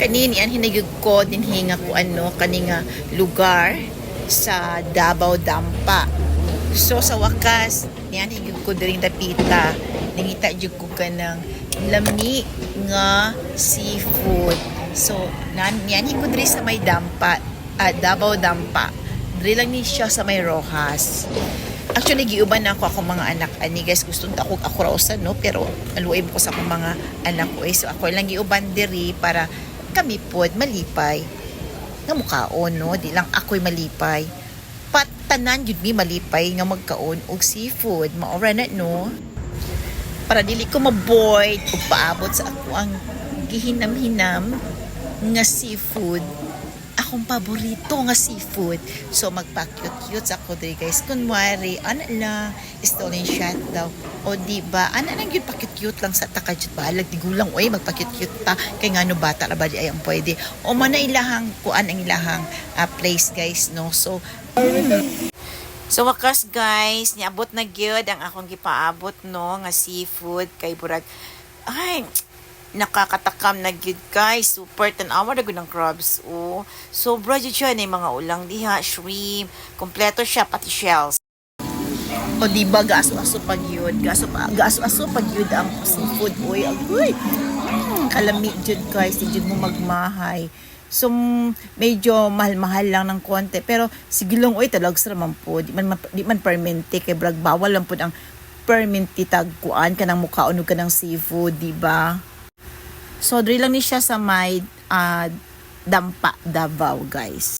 Kanini ang hinagig ko din hinga ko kaninga lugar sa Davao Dampa. So sa wakas, niyan higig ko diring dapita. Nangita jud ko kanang lami nga seafood. So niyan higig diri sa may Dampa, Davao Dampa. Diri lang ni siya sa may Rojas. Actually, giuban na ako mga anak ani guys, gusto nta ako rausan no, pero aluoy ko sa akong mga anak ko so ako lang giuban diri para kami pod malipay nga mukaon no, di lang ako'y malipay patanan jud mi malipay nga magkaon og seafood maora na no, para dili ko maboard ug paabot sa ako ang gihinam-hinam nga seafood, akong paborito nga seafood. So magpa-cute-cute sa ako diri guys. Kunwari, ana lang, stolen shot daw. O di ba, ana lang yun pa-cute-cute lang sa takajut balag. Di gulang, oy, magpa-cute-cute pa. Kay nga no bata la ba di ay ang pwede. O man na ilahang, kuan ang ilahang place guys, no? So wakas guys, niabot na gyud ang akong gipaabot no nga seafood kay burag ay nakakatakam na gyud guys, super tanawa na gyud ng crabs oh. Sobra jud siya na mga ulang diha, shrimp, kompleto siya pati shells. O di ba gaso-aso pag yun, gaso-aso pag yun ang seafood oy, agoy. Kalami jud guys, di jud mo magmahay. So medyo mahal-mahal lang ng konti pero sigilong oy talags naman po, di man permente kay brag bawal lang po ang permente tagkuan kanang mukhaon og kanang seafood, di ba? So, diri lang ni siya sa may Dampa, Davao, guys.